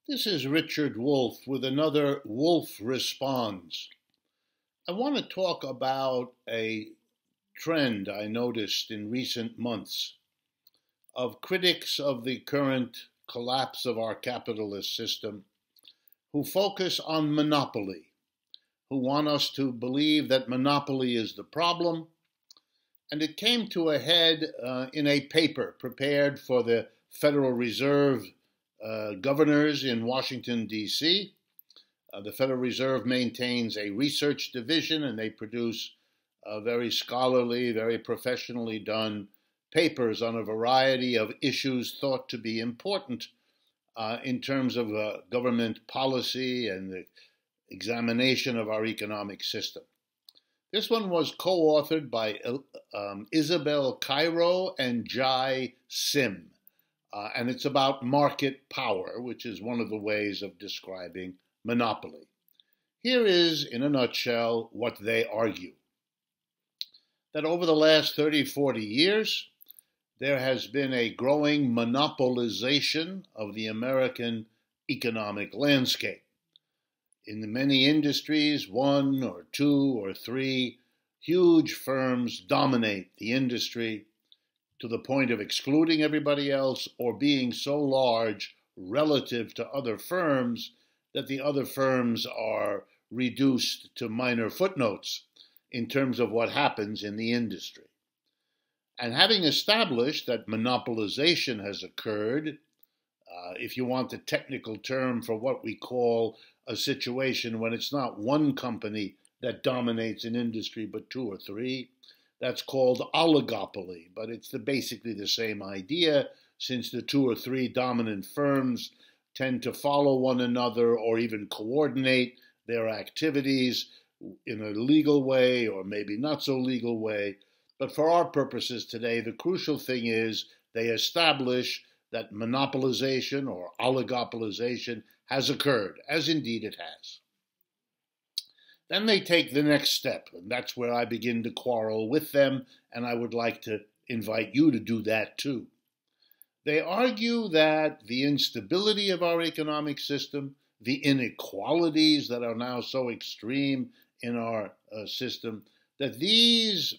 This is Richard Wolff with another Wolff Responds. I want to talk about a trend I noticed in recent months of critics of the current collapse of our capitalist system who focus on monopoly, who want us to believe that monopoly is the problem. And it came to a head in a paper prepared for the Federal Reserve governors in Washington, D.C. The Federal Reserve maintains a research division, and they produce very scholarly, very professionally done papers on a variety of issues thought to be important in terms of government policy and the examination of our economic system. This one was co-authored by Isabel Cairo and Jai Sim. And it's about market power, which is one of the ways of describing monopoly. Here is, in a nutshell, what they argue. That over the last 30, 40 years, there has been a growing monopolization of the American economic landscape. In the many industries, one or two or three huge firms dominate the industry to the point of excluding everybody else or being so large relative to other firms that the other firms are reduced to minor footnotes in terms of what happens in the industry. And having established that monopolization has occurred, if you want the technical term for what we call a situation when it's not one company that dominates an industry but two or three, that's called oligarchy, but it's basically the same idea, since the two or three dominant firms tend to follow one another or even coordinate their activities in a legal way or maybe not so legal way. But for our purposes today, the crucial thing is they establish that monopolization or oligopolization has occurred, as indeed it has. Then they take the next step, and that's where I begin to quarrel with them, and I would like to invite you to do that too. They argue that the instability of our economic system, the inequalities that are now so extreme in our system, that these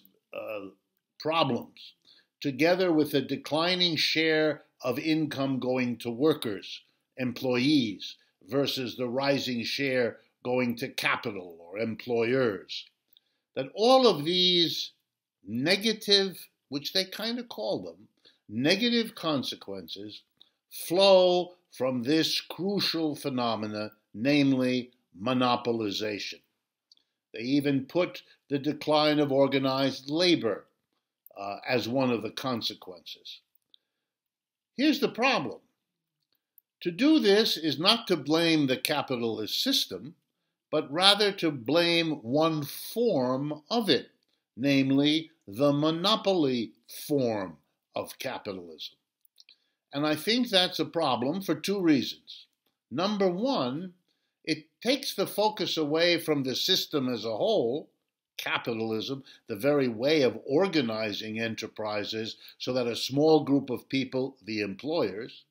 problems, together with a declining share of income going to workers, employees, versus the rising share going to capital or employers, that all of these negative, which they kind of call them, negative consequences flow from this crucial phenomena, namely monopolization. They even put the decline of organized labor as one of the consequences. Here's the problem. To do this is not to blame the capitalist system, but rather to blame one form of it, namely the monopoly form of capitalism. And I think that's a problem for two reasons. Number one, it takes the focus away from the system as a whole, capitalism, the very way of organizing enterprises so that a small group of people, the employers,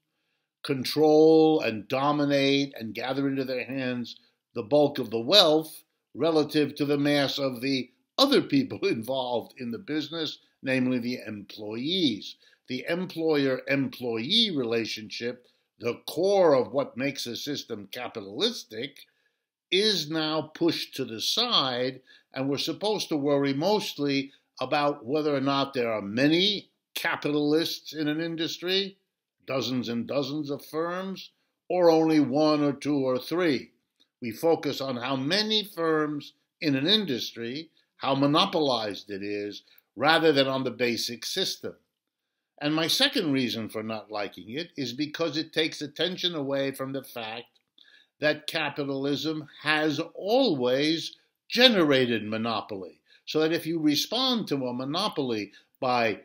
control and dominate and gather into their hands the bulk of the wealth relative to the mass of the other people involved in the business, namely the employees. The employer-employee relationship, the core of what makes a system capitalistic, is now pushed to the side, and we're supposed to worry mostly about whether or not there are many capitalists in an industry, dozens and dozens of firms, or only one or two or three. We focus on how many firms in an industry, how monopolized it is, rather than on the basic system. And my second reason for not liking it is because it takes attention away from the fact that capitalism has always generated monopoly. So that if you respond to a monopoly by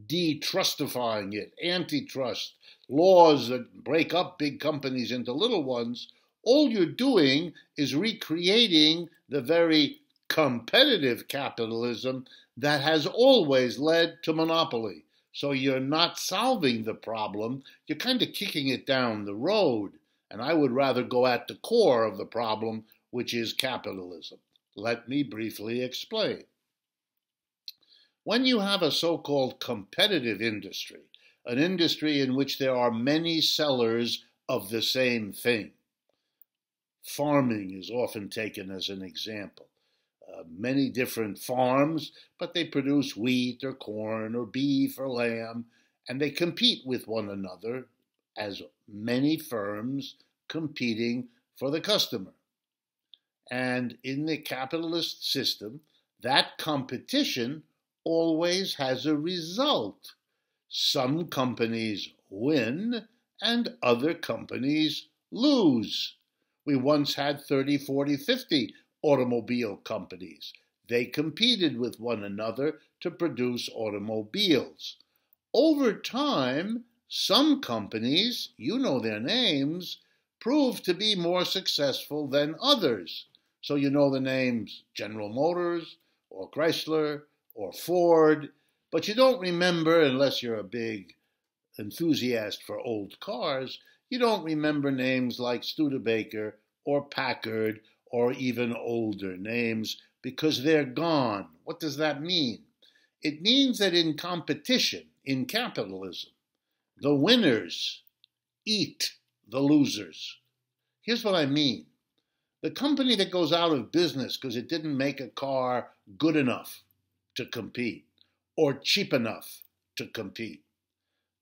detrustifying it, antitrust, laws that break up big companies into little ones, all you're doing is recreating the very competitive capitalism that has always led to monopoly. So you're not solving the problem, you're kind of kicking it down the road. And I would rather go at the core of the problem, which is capitalism. Let me briefly explain. When you have a so-called competitive industry, an industry in which there are many sellers of the same thing, farming is often taken as an example. Many different farms, but they produce wheat or corn or beef or lamb, and they compete with one another as many firms competing for the customer. And in the capitalist system, that competition always has a result. Some companies win and other companies lose. We once had 30, 40, 50 automobile companies. They competed with one another to produce automobiles. Over time, some companies, you know their names, proved to be more successful than others. So you know the names General Motors or Chrysler or Ford, but you don't remember, unless you're a big enthusiast for old cars, you don't remember names like Studebaker or Packard or even older names because they're gone. What does that mean? It means that in competition, in capitalism, the winners eat the losers. Here's what I mean. The company that goes out of business because it didn't make a car good enough to compete or cheap enough to compete,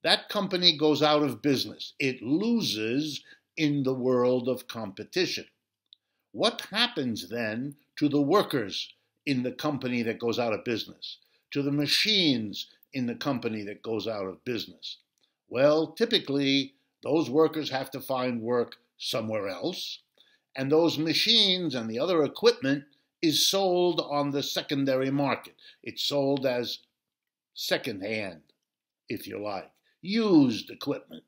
that company goes out of business. It loses in the world of competition. What happens then to the workers in the company that goes out of business, to the machines in the company that goes out of business? Well, typically, those workers have to find work somewhere else, and those machines and the other equipment is sold on the secondary market. It's sold as secondhand, if you like, used equipment.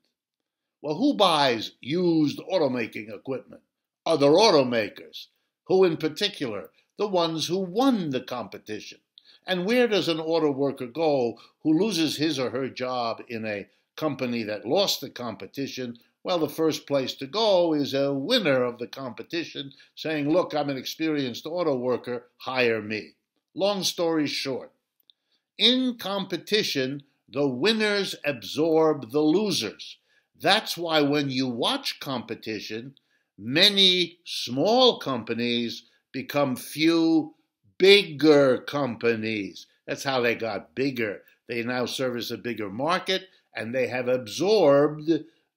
Well, who buys used automaking equipment? Other automakers. Who in particular? The ones who won the competition. And where does an auto worker go who loses his or her job in a company that lost the competition? Well, the first place to go is a winner of the competition saying, look, I'm an experienced auto worker, hire me. Long story short, in competition, the winners absorb the losers. That's why when you watch competition, many small companies become few bigger companies. That's how they got bigger. They now service a bigger market, and they have absorbed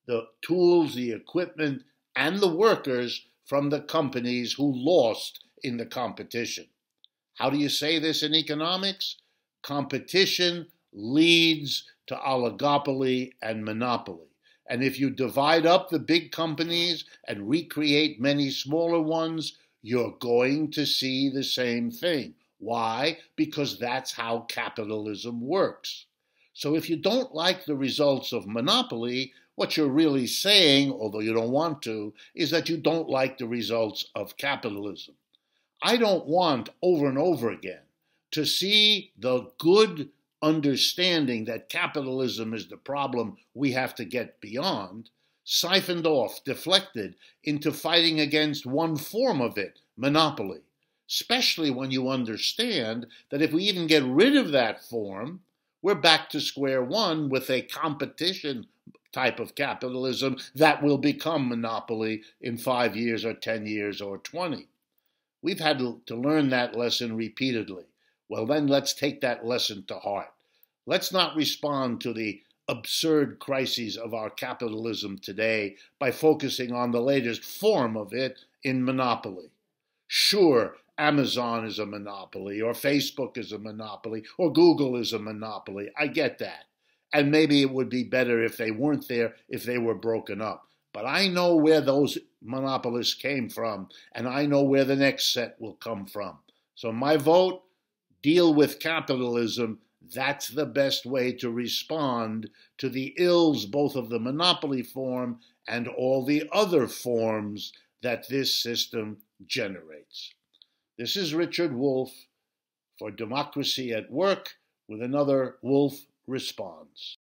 the tools, the equipment, and the workers from the companies who lost in the competition. How do you say this in economics? Competition leads to oligopoly and monopoly. And if you divide up the big companies and recreate many smaller ones, you're going to see the same thing. Why? Because that's how capitalism works. So if you don't like the results of monopoly, what you're really saying, although you don't want to, is that you don't like the results of capitalism. I don't want over and over again to see the good understanding that capitalism is the problem we have to get beyond, siphoned off, deflected into fighting against one form of it, monopoly. Especially when you understand that if we even get rid of that form, we're back to square one with a competition type of capitalism that will become monopoly in 5 years or 10 years or 20. We've had to learn that lesson repeatedly. Well, then let's take that lesson to heart. Let's not respond to the absurd crises of our capitalism today by focusing on the latest form of it in monopoly. Sure, Amazon is a monopoly, or Facebook is a monopoly, or Google is a monopoly. I get that. And maybe it would be better if they weren't there, if they were broken up. But I know where those monopolists came from, and I know where the next set will come from. So my vote, deal with capitalism. That's the best way to respond to the ills both of the monopoly form and all the other forms that this system generates. This is Richard Wolff for Democracy at Work with another Wolff Responds.